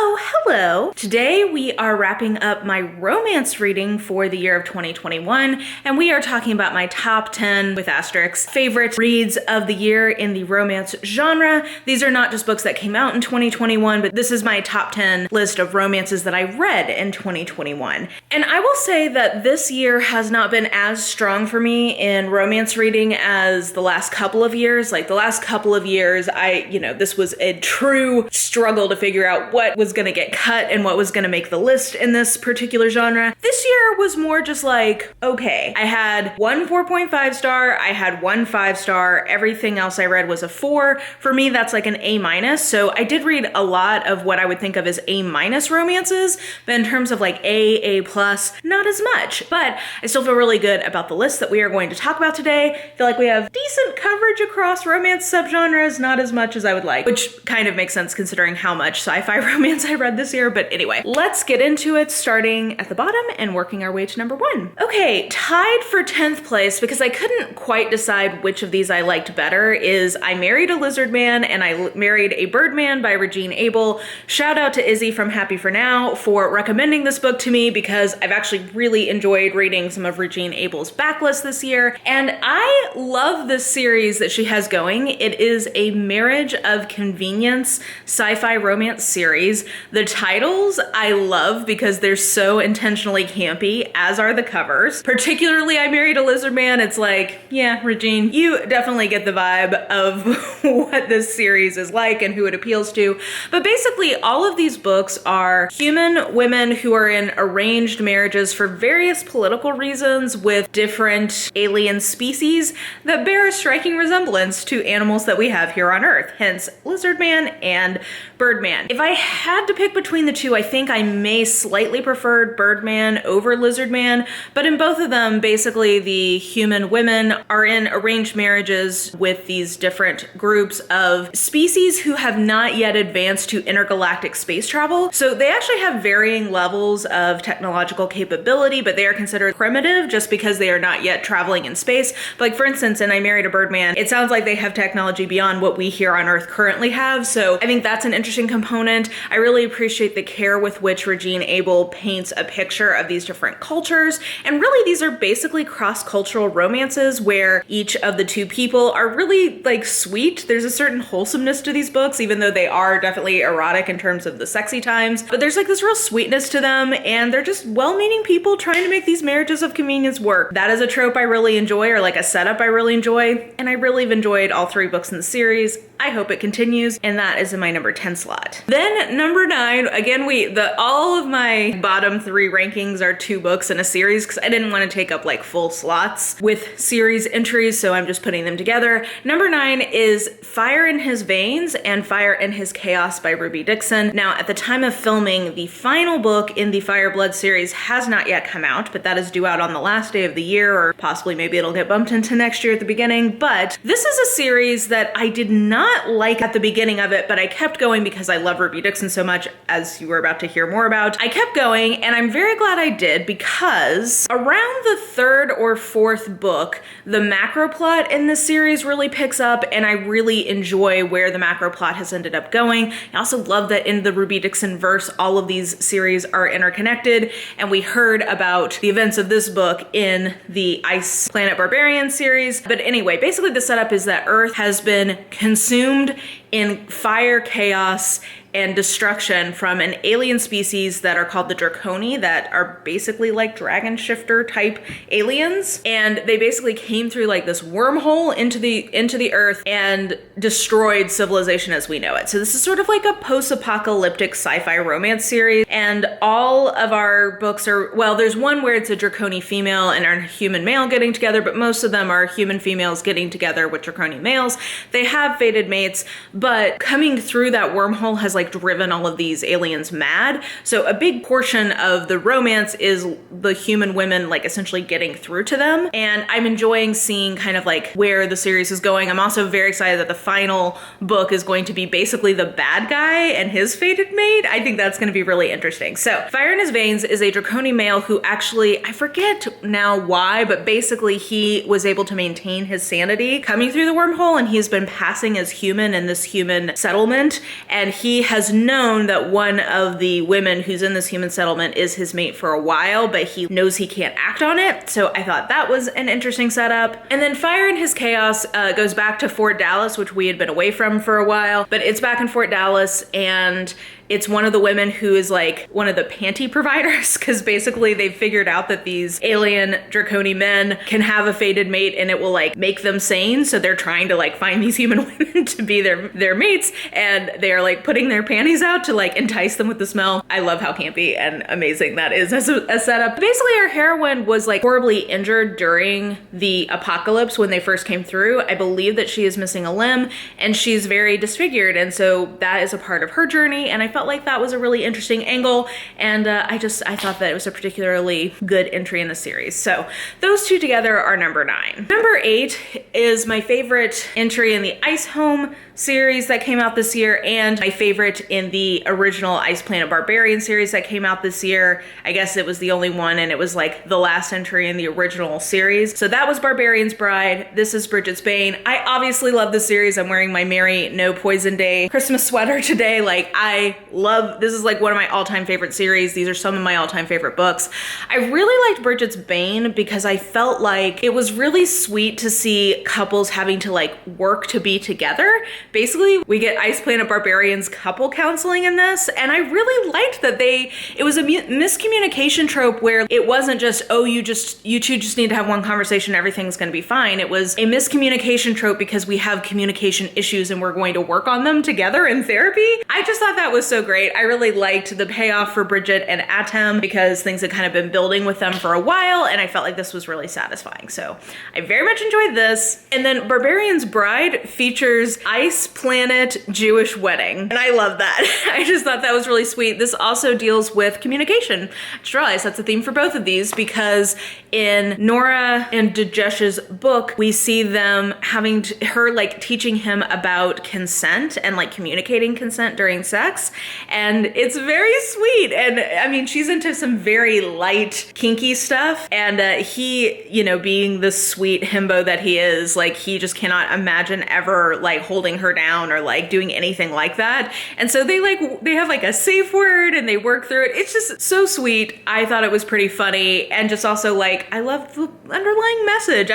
Oh, hello! Today we are wrapping up my romance reading for the year of 2021, and we are talking about my top 10, with asterisks, favorite reads of the year in the romance genre. These are not just books that came out in 2021, but this is my top 10 list of romances that I read in 2021. And I will say that this year has not been as strong for me in romance reading as the last couple of years. Like the last couple of years, this was a true struggle to figure out what was going to get cut and what was going to make the list in this particular genre. This year was more just like, okay, I had one 4.5 star, I had one 5 star, everything else I read was a 4. For me, that's like an A-. So I did read a lot of what I would think of as A- romances, but in terms of like A+, not as much. But I still feel really good about the list that we are going to talk about today. I feel like we have decent coverage across romance subgenres, not as much as I would like, which kind of makes sense considering how much sci-fi romance I read this year. But anyway, let's get into it, starting at the bottom and working our way to number 1. Okay, tied for 10th place, because I couldn't quite decide which of these I liked better, is I Married a Lizard Man and I Married a Birdman by Regine Abel. Shout out to Izzy from Happy for Now for recommending this book to me, because I've actually really enjoyed reading some of Regine Abel's backlist this year, and I love this series that she has going. It is a marriage of convenience sci-fi romance series. The titles I love because they're so intentionally campy, as are the covers. Particularly I Married a Lizard Man. It's like, yeah, Regine, you definitely get the vibe of what this series is like and who it appeals to. But basically all of these books are human women who are in arranged marriages for various political reasons with different alien species that bear a striking resemblance to animals that we have here on Earth, hence Lizard Man and Birdman. If I had to pick between the two, I think I may slightly prefer Birdman over Lizard Man, but in both of them, basically the human women are in arranged marriages with these different groups of species who have not yet advanced to intergalactic space travel. So they actually have varying levels of technological capability, but they are considered primitive just because they are not yet traveling in space. But like for instance, in I Married a Birdman, it sounds like they have technology beyond what we here on Earth currently have. So I think that's an interesting component. I really appreciate the care with which Regine Abel paints a picture of these different cultures. And really these are basically cross-cultural romances where each of the two people are really like sweet. There's a certain wholesomeness to these books, even though they are definitely erotic in terms of the sexy times, but there's like this real sweetness to them, and they're just well-meaning people trying to make these marriages of convenience work. That is a trope I really enjoy, or like a setup I really enjoy, and I really have enjoyed all 3 books in the series. I hope it continues, and that is in my number 10 slot. Then number 9, again, all of my bottom 3 rankings are 2 books in a series because I didn't want to take up like full slots with series entries, so I'm just putting them together. Number 9 is Fire in His Veins and Fire in His Chaos by Ruby Dixon. Now, at the time of filming, the final book in the Fire Blood series has not yet come out, but that is due out on the last day of the year, or possibly maybe it'll get bumped into next year at the beginning. But this is a series that I did not like at the beginning of it, but I kept going because I love Ruby Dixon so much, as you were about to hear more about. I kept going, and I'm very glad I did, because around the 3rd or 4th book, the macro plot in this series really picks up, and I really enjoy where the macro plot has ended up going. I also love that in the Ruby Dixon verse, all of these series are interconnected, and we heard about the events of this book in the Ice Planet Barbarians series. But anyway, basically the setup is that Earth has been consumed in fire, chaos, and destruction from an alien species that are called the Draconi, that are basically like dragon shifter type aliens. And they basically came through like this wormhole into the earth and destroyed civilization as we know it. So this is sort of like a post-apocalyptic sci-fi romance series. And all of our books are, well, there's one where it's a Draconi female and a human male getting together, but most of them are human females getting together with Draconi males. They have fated mates, but coming through that wormhole has like driven all of these aliens mad. So a big portion of the romance is the human women like essentially getting through to them. And I'm enjoying seeing kind of like where the series is going. I'm also very excited that the final book is going to be basically the bad guy and his fated mate. I think that's going to be really interesting. So Fire in His Veins is a Draconi male who actually, I forget now why, but basically he was able to maintain his sanity coming through the wormhole, and he's been passing as human in this human settlement, and he has known that one of the women who's in this human settlement is his mate for a while, but he knows he can't act on it. So I thought that was an interesting setup. And then Fire and His Chaos goes back to Fort Dallas, which we had been away from for a while, but it's back in Fort Dallas, and it's one of the women who is like one of the panty providers, because basically they've figured out that these alien draconi men can have a fated mate and it will like make them sane. So they're trying to like find these human women to be their mates, and they're like putting their panties out to like entice them with the smell. I love how campy and amazing that is as a setup. Basically, our heroine was like horribly injured during the apocalypse when they first came through. I believe that she is missing a limb and she's very disfigured, and so that is a part of her journey, and I felt like that was a really interesting angle, and I thought that it was a particularly good entry in the series. So those two together are number 9. Number 8 is my favorite entry in the Ice Home series that came out this year, and my favorite in the original Ice Planet Barbarian series that came out this year. I guess it was the only one, and it was like the last entry in the original series. So that was Barbarians Bride. This is Bridget's Bane. I obviously love the series. I'm wearing my Merry No Poison Day Christmas sweater today. Like, I love, this is like one of my all-time favorite series. These are some of my all-time favorite books. I really liked Bridget's Bane because I felt like it was really sweet to see couples having to like work to be together. Basically, we get Ice Planet Barbarians couple counseling in this, and I really liked that it was a miscommunication trope where it wasn't just, oh, you two just need to have one conversation, everything's gonna be fine. It was a miscommunication trope because we have communication issues and we're going to work on them together in therapy. I just thought that was so great. I really liked the payoff for Bridget and Atem because things had kind of been building with them for a while, and I felt like this was really satisfying. So I very much enjoyed this. And then Barbarians Bride features Ice Planet Jewish Wedding, and I love that. I just thought that was really sweet. This also deals with communication. I just realized that's a theme for both of these because in Nora and Dejesh's book, we see them having her like teaching him about consent and like communicating consent during sex, and it's very sweet. And I mean, she's into some very light kinky stuff, and he, you know, being the sweet himbo that he is, like he just cannot imagine ever like holding her down or like doing anything like that. And so they have like a safe word and they work through it. It's just so sweet. I thought it was pretty funny, and just also like I love the underlying message.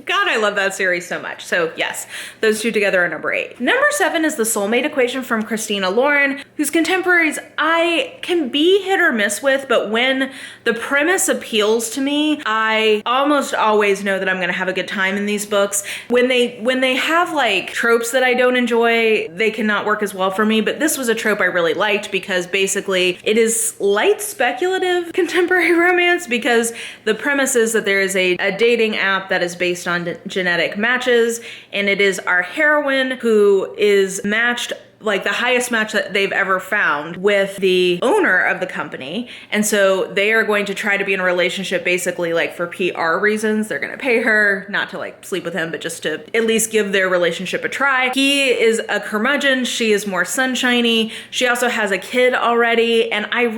God, I love that series so much. So yes, those two together are number 8. Number 7 is the Soulmate Equation from Christina Lauren, whose contemporaries I can be hit or miss with, but when the premise appeals to me, I almost always know that I'm gonna have a good time in these books. When they have like tropes that I don't enjoy, they cannot work as well for me, but this was a trope I really liked because basically it is light speculative contemporary romance, because the premise is that there is a dating app that is based on genetic matches, and it is our heroine who is matched, like the highest match that they've ever found, with the owner of the company. And so they are going to try to be in a relationship basically like for PR reasons. They're going to pay her not to like sleep with him, but just to at least give their relationship a try. He is a curmudgeon. She is more sunshiny. She also has a kid already. And I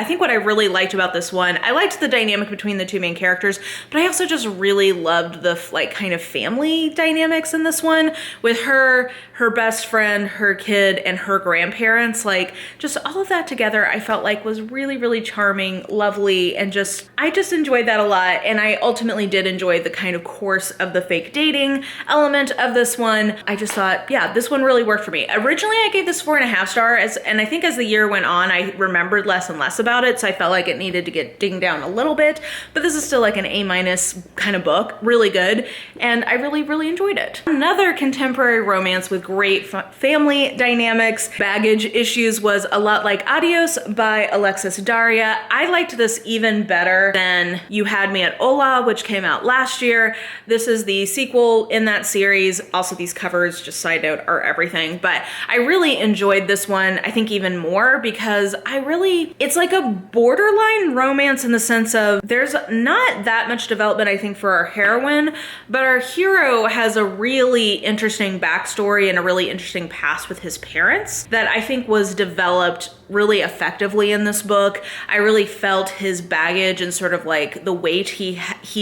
think what I really liked about this one, I liked the dynamic between the two main characters, but I also just really loved the like kind of family dynamics in this one with her best friend, her kid, and her grandparents. Like just all of that together I felt like was really, really charming, lovely, and I just enjoyed that a lot. And I ultimately did enjoy the kind of course of the fake dating element of this one. I just thought, yeah, this one really worked for me. Originally I gave this 4.5 stars, and I think as the year went on I remembered less and less about it, so I felt like it needed to get dinged down a little bit, but this is still like an A- kind of book. Really good, and I really, really enjoyed it. Another contemporary romance with great family dynamics, baggage issues was A Lot Like Adios by Alexis Daria. I liked this even better than You Had Me at Hola, which came out last year. This is the sequel in that series. Also, these covers, just side note, are everything, but I really enjoyed this one, I think even more, because it's like a borderline romance in the sense of there's not that much development, I think, for our heroine, but our hero has a really interesting backstory and a really interesting past with his parents that I think was developed really effectively in this book. I really felt his baggage and sort of like the weight he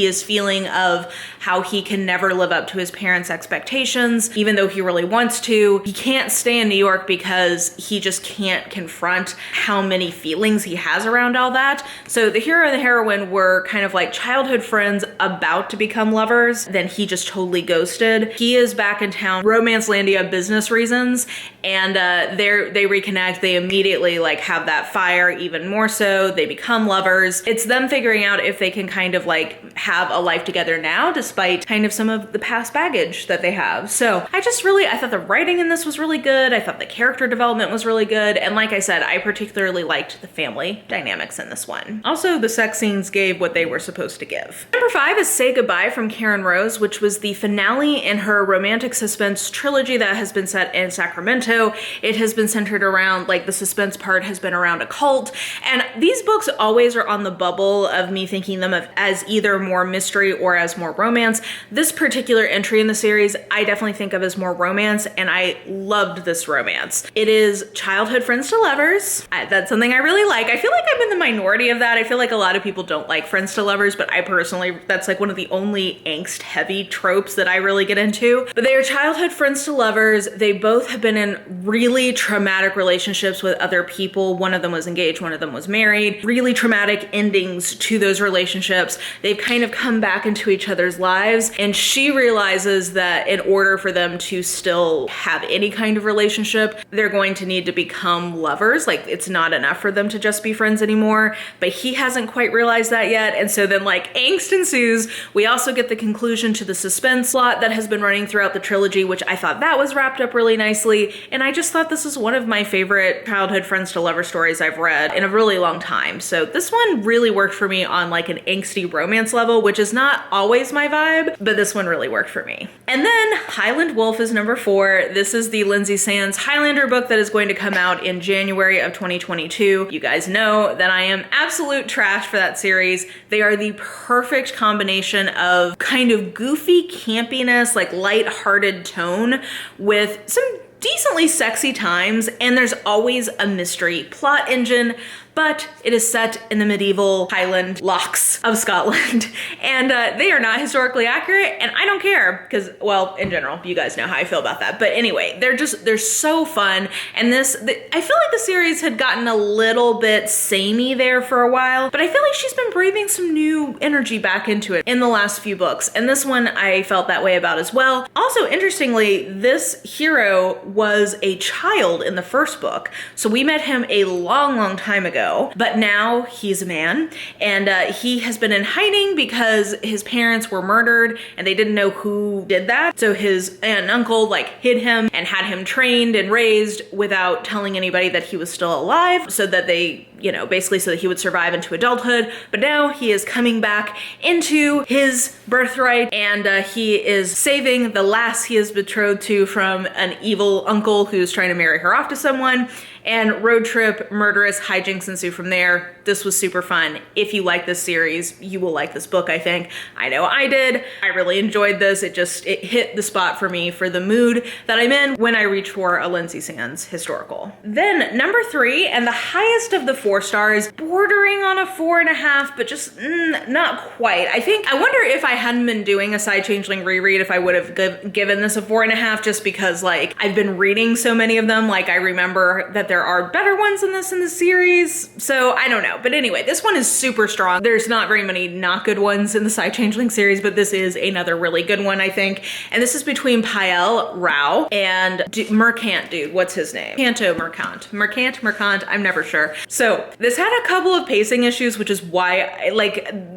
is feeling of how he can never live up to his parents' expectations, even though he really wants to. He can't stay in New York because he just can't confront how many feelings he has around all that. So the hero and the heroine were kind of like childhood friends about to become lovers. Then he just totally ghosted. He is back in town, romance landia business reasons, and they reconnect. They immediately like have that fire even more so. They become lovers. It's them figuring out if they can kind of like have a life together now despite kind of some of the past baggage that they have. So I thought the writing in this was really good. I thought the character development was really good. And like I said, I particularly liked the family dynamics in this one. Also, the sex scenes gave what they were supposed to give. Number 5 is Say Goodbye from Karen Rose, which was the finale in her romantic suspense trilogy that has been set in Sacramento. It has been centered around, like, the suspense part has been around a cult. And these books always are on the bubble of me thinking them of as either more mystery or as more romance. This particular entry in the series, I definitely think of as more romance, and I loved this romance. It is childhood friends to lovers. That's something I really like. I feel like I'm in the minority of that. I feel like a lot of people don't like friends to lovers, but I personally, that's like one of the only angst-heavy tropes that I really get into. But they are childhood friends to lovers. They both have been in really traumatic relationships with other people. One of them was engaged, one of them was married. Really traumatic endings to those relationships. They've kind of come back into each other's lives, and she realizes that in order for them to still have any kind of relationship, they're going to need to become lovers. Like, it's not enough for them to just be friends anymore, but he hasn't quite realized that yet. And so then like angst ensues. We also get the conclusion to the suspense plot that has been running throughout the trilogy, which I thought that was wrapped up really nicely. And I just thought this is one of my favorite childhood friends to lover stories I've read in a really long time. So this one really worked for me on like an angsty romance level, which is not always my vibe, but this one really worked for me. And then Highland Wolf is number 4. This is the Lindsay Sands Highlander book that is going to come out in January of 2022. You guys know that I am absolute trash for that series. They are the perfect combination of kind of goofy campiness, like light-hearted tone with some decently sexy times, and there's always a mystery plot engine, but it is set in the medieval Highland lochs of Scotland. And they are not historically accurate, and I don't care, because, well, in general, you guys know how I feel about that. But anyway, they're so fun. And I feel like the series had gotten a little bit samey there for a while, but I feel like she's been breathing some new energy back into it in the last few books. And this one I felt that way about as well. Also, interestingly, this hero was a child in the first book. So we met him a long, long time ago. But now he's a man, and he has been in hiding because his parents were murdered and they didn't know who did that. So his aunt and uncle like hid him and had him trained and raised without telling anybody that he was still alive, so that they, basically so that he would survive into adulthood. But now he is coming back into his birthright, and he is saving the lass he is betrothed to from an evil uncle who's trying to marry her off to someone. And road trip, murderous hijinks ensue from there. This was super fun. If you like this series, you will like this book, I think. I know I did. I really enjoyed this. It hit the spot for me for the mood that I'm in when I reach for a Lindsay Sands historical. Then number 3, and the highest of the 4 stars, bordering on a 4.5, but just not quite. I wonder if I hadn't been doing a Side Changeling reread, if I would have given this a 4.5, just because like I've been reading so many of them. Like I remember that there are better ones than this in the series, so I don't know. But anyway, this one is super strong. There's not very many not good ones in the Side Changeling series, but this is another really good one, I think. And this is between Pael Rao and Mercant dude. What's his name? Canto Mercant. Mercant, I'm never sure. So this had a couple of pacing issues, which is why,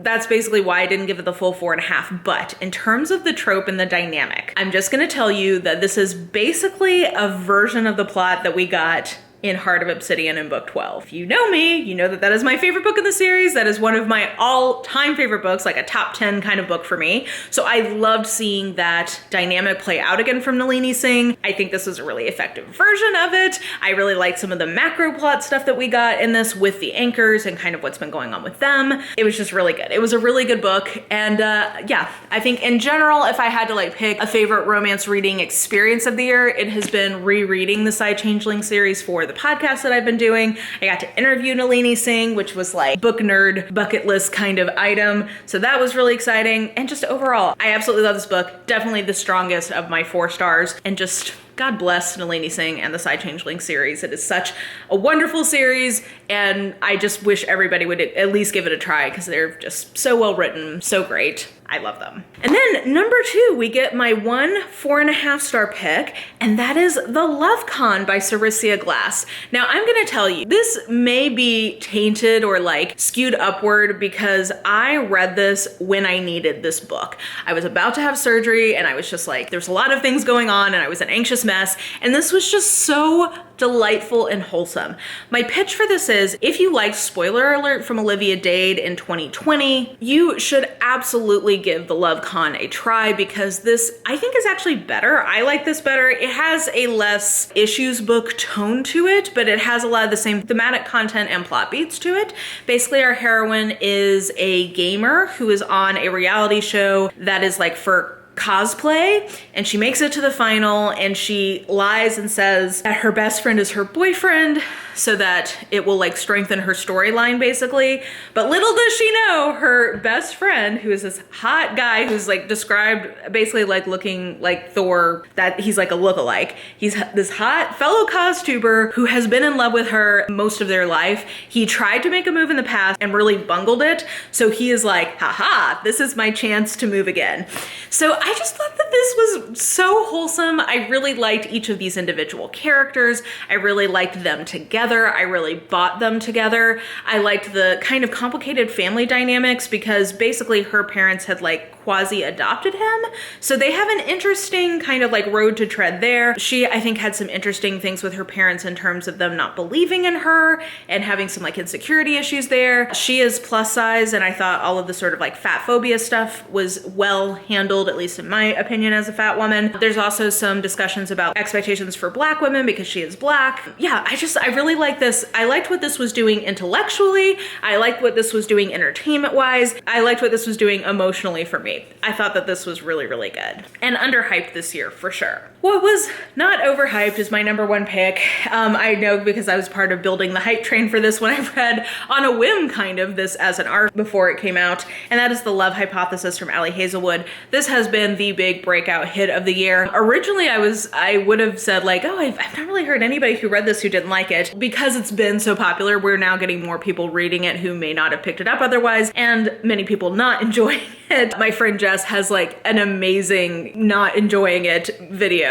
that's basically why I didn't give it the full 4.5. But in terms of the trope and the dynamic, I'm just gonna tell you that this is basically a version of the plot that we got in Heart of Obsidian in book 12. If you know me, you know that that is my favorite book in the series. That is one of my all-time favorite books, like a top 10 kind of book for me. So I loved seeing that dynamic play out again from Nalini Singh. I think this was a really effective version of it. I really liked some of the macro plot stuff that we got in this with the anchors and kind of what's been going on with them. It was just really good. It was a really good book. And yeah, I think in general, if I had to like pick a favorite romance reading experience of the year, it has been rereading the Changeling series for the podcast that I've been doing. I got to interview Nalini Singh, which was like book nerd bucket list kind of item. So that was really exciting. And just overall, I absolutely love this book. Definitely the strongest of my 4 stars. And just God bless Nalini Singh and the Changeling series. It is such a wonderful series, and I just wish everybody would at least give it a try because they're just so well written, so great. I love them. And then number 2, we get my 1 4.5 star pick, and that is The Love Con by Sarisia Glass. Now I'm gonna tell you, this may be tainted or like skewed upward because I read this when I needed this book. I was about to have surgery and I was just like, there's a lot of things going on and I was an anxious mess, and this was just so delightful and wholesome. My pitch for this is, if you liked Spoiler Alert from Olivia Dade in 2020, you should absolutely give The Love Con a try because this, I think, is actually better. I like this better. It has a less issues book tone to it, but it has a lot of the same thematic content and plot beats to it. Basically, our heroine is a gamer who is on a reality show that is like for cosplay, and she makes it to the final and she lies and says that her best friend is her boyfriend so that it will like strengthen her storyline basically. But little does she know, her best friend, who is this hot guy who's like described basically like looking like Thor, that he's like a lookalike. He's this hot fellow costumer who has been in love with her most of their life. He tried to make a move in the past and really bungled it. So he is like, haha, this is my chance to move again. So I just thought that this was so wholesome. I really liked each of these individual characters. I really liked them together. I really bought them together. I liked the kind of complicated family dynamics because basically her parents had like quasi-adopted him. So they have an interesting kind of like road to tread there. She, I think, had some interesting things with her parents in terms of them not believing in her and having some like insecurity issues there. She is plus size, and I thought all of the sort of like fat phobia stuff was well handled, at least in my opinion as a fat woman. There's also some discussions about expectations for Black women because she is Black. Yeah, I really like this. I liked what this was doing intellectually. I liked what this was doing entertainment-wise. I liked what this was doing emotionally for me. I thought that this was really, really good. And underhyped this year, for sure. What was not overhyped is my number 1 pick. I know because I was part of building the hype train for this when I read on a whim kind of this as an arc before it came out, and that is The Love Hypothesis from Ali Hazelwood. This has been the big breakout hit of the year. Originally, I would have said like, oh, I've not really heard anybody who read this who didn't like it. Because it's been so popular, we're now getting more people reading it who may not have picked it up otherwise, and many people not enjoying it. My friend Jess has like an amazing not enjoying it video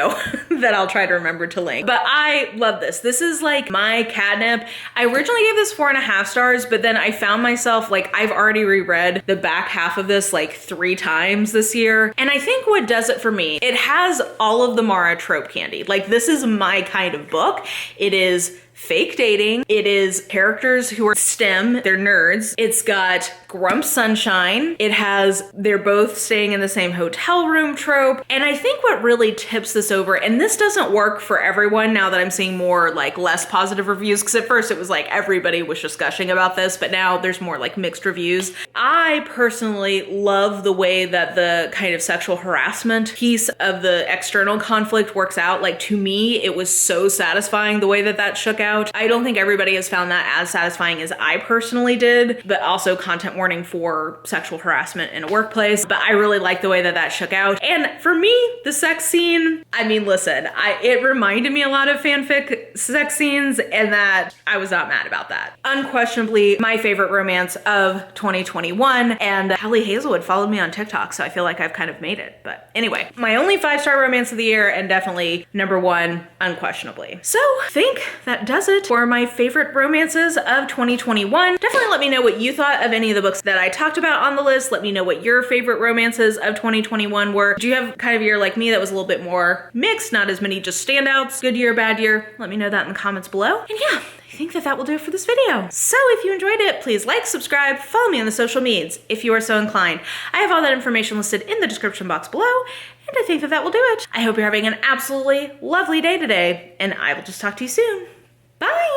that I'll try to remember to link. But I love this. This is like my catnip. I originally gave this 4.5 stars, but then I found myself like, I've already reread the back half of this like 3 times this year. And I think what does it for me, it has all of the Mara trope candy. Like, this is my kind of book. It is fake dating. It is characters who are STEM, they're nerds. It's got Grump Sunshine. It has, they're both staying in the same hotel room trope. And I think what really tips this over, and this doesn't work for everyone now that I'm seeing more like less positive reviews, because at first it was like everybody was just gushing about this, but now there's more like mixed reviews. I personally love the way that the kind of sexual harassment piece of the external conflict works out. Like, to me, it was so satisfying the way that that shook out. I don't think everybody has found that as satisfying as I personally did, but also content warning for sexual harassment in a workplace. But I really like the way that that shook out. And for me, the sex scene, I mean, listen, it reminded me a lot of fanfic sex scenes, and that I was not mad about that. Unquestionably, my favorite romance of 2021, and Ali Hazelwood followed me on TikTok, so I feel like I've kind of made it. But anyway, my only 5-star romance of the year, and definitely number 1, unquestionably. So I think that does does it for my favorite romances of 2021. Definitely let me know what you thought of any of the books that I talked about on the list. Let me know what your favorite romances of 2021 were. Do you have kind of a year like me that was a little bit more mixed, not as many just standouts? Good year, bad year? Let me know that in the comments below. And yeah, I think that will do it for this video. So if you enjoyed it, please like, subscribe, follow me on the social medias if you are so inclined. I have all that information listed in the description box below, and I think that will do it. I hope you're having an absolutely lovely day today, and I will just talk to you soon. Bye!